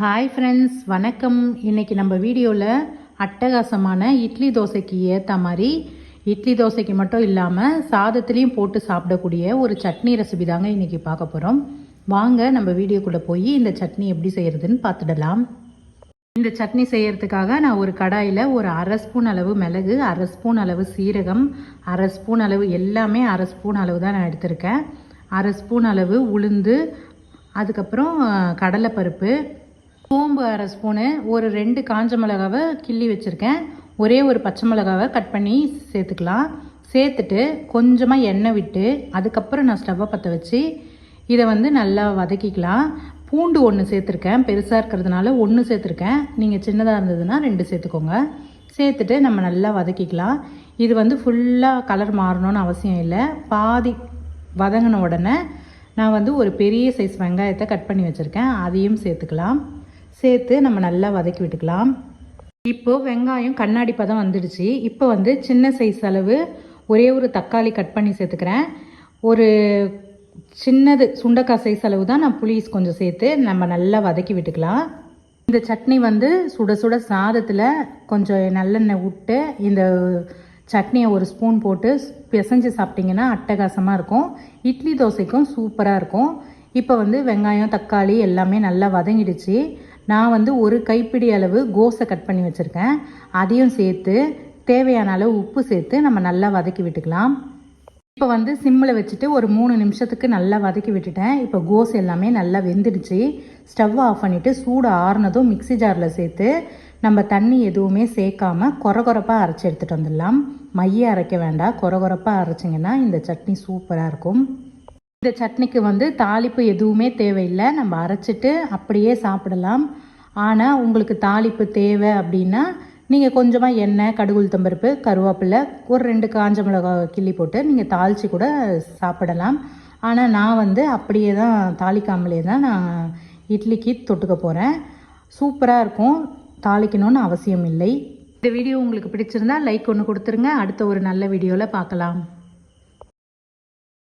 Hi friends, வணக்கம். இன்றைக்கி நம்ம வீடியோவில் அட்டகாசமான இட்லி தோசைக்கு ஏற்ற மாதிரி இட்லி தோசைக்கு மட்டும் இல்லாமல் சாதத்துலேயும் போட்டு சாப்பிடக்கூடிய ஒரு சட்னி ரெசிபி தாங்க இன்றைக்கி பார்க்க போகிறோம். வாங்க நம்ம வீடியோக்குள்ளே போய் இந்த சட்னி எப்படி செய்கிறதுன்னு பார்த்துடலாம். இந்த சட்னி செய்கிறதுக்காக நான் ஒரு கடாயில் ஒரு அரை ஸ்பூன் அளவு மிளகு, அரை ஸ்பூன் அளவு சீரகம், அரை ஸ்பூன் அளவு எல்லாமே அரை ஸ்பூன் அளவு தான் நான் எடுத்திருக்கேன். அரை ஸ்பூன் அளவு உளுந்து, அதுக்கப்புறம் கடலைப்பருப்பு, சோம்பு அரை ஸ்பூனு, ஒரு 2 காஞ்ச மிளகாவை கிள்ளி வச்சுருக்கேன். ஒரே ஒரு பச்சை மிளகாவை கட் பண்ணி சேர்த்துக்கலாம். சேர்த்துட்டு கொஞ்சமாக எண்ணெய் விட்டு அதுக்கப்புறம் நான் ஸ்டவ்வை பற்ற வச்சு இதை நல்லா வதக்கிக்கலாம். பூண்டு 1 சேர்த்துருக்கேன், பெருசாக இருக்கிறதுனால 1 சேர்த்துருக்கேன். நீங்கள் சின்னதாக இருந்ததுன்னா 2 சேர்த்துக்கோங்க. சேர்த்துட்டு நம்ம நல்லா வதக்கிக்கலாம். இது ஃபுல்லாக கலர் மாறணும்னு அவசியம் இல்லை. பாதி வதங்கின உடனே நான் ஒரு பெரிய சைஸ் வெங்காயத்தை கட் பண்ணி வச்சுருக்கேன், அதையும் சேர்த்துக்கலாம். சேர்த்து நம்ம நல்லா வதக்கி விட்டுக்கலாம். இப்போது வெங்காயம் கண்ணாடி பதம் வந்துடுச்சு. இப்போ சின்ன சைஸ் அளவு ஒரே ஒரு தக்காளி கட் பண்ணி சேர்த்துக்கிறேன். ஒரு சின்னது சுண்டைக்காய் சைஸ் அளவு தான் நான் புளி கொஞ்சம் சேர்த்து நம்ம நல்லா வதக்கி விட்டுக்கலாம். இந்த சட்னி சுட சுட சாதத்தில் கொஞ்சம் நல்லெண்ணெய் விட்டு இந்த சட்னியை ஒரு ஸ்பூன் போட்டு பிசைஞ்சு சாப்பிட்டிங்கன்னா அட்டகாசமாக இருக்கும். இட்லி தோசைக்கும் சூப்பராக இருக்கும். இப்போ வெங்காயம் தக்காளி எல்லாமே நல்லா வதங்கிடுச்சு. நான் ஒரு கைப்பிடி அளவு கோஸை கட் பண்ணி வச்சுருக்கேன், அதையும் சேர்த்து தேவையான அளவு உப்பு சேர்த்து நம்ம நல்லா வதக்கி விட்டுக்கலாம். இப்போ சிம்மில் வச்சுட்டு ஒரு 3 நிமிஷத்துக்கு நல்லா வதக்கி விட்டுட்டேன். இப்போ கோஸ் எல்லாமே நல்லா வெந்துடுச்சு. ஸ்டவ் ஆஃப் பண்ணிவிட்டு சூடு ஆறுனதும் மிக்சி ஜாரில் சேர்த்து நம்ம தண்ணி எதுவுமே சேர்க்காமல் கொரகொரப்பாக அரைச்சி எடுத்துகிட்டு வந்துடலாம். மைய அரைக்க வேண்டாம், கொரகொரப்பாக அரைச்சிங்கன்னா இந்த சட்னி சூப்பராக இருக்கும். இந்த சட்னிக்கு தாளிப்பு எதுவுமே தேவையில்லை, நம்ம அரைச்சிட்டு அப்படியே சாப்பிடலாம். ஆனால் உங்களுக்கு தாளிப்பு தேவை அப்படின்னா நீங்கள் கொஞ்சமாக எண்ணெய், கடுகு, உளுத்தம் பருப்பு, கருவேப்பிலை, ஒரு 2 காஞ்ச மிளகாய் கிள்ளி போட்டு நீங்கள் தாளித்து கூட சாப்பிடலாம். ஆனால் நான் அப்படியே தான் தாளிக்காமலே தான் நான் இட்லிக்கு தொட்டுக்க போகிறேன். சூப்பராக இருக்கும், தாளிக்கணும்னு அவசியம் இல்லை. இந்த வீடியோ உங்களுக்கு பிடிச்சிருந்தா லைக் ஒன்று கொடுத்துருங்க. அடுத்த ஒரு நல்ல வீடியோவில் பார்க்கலாம்.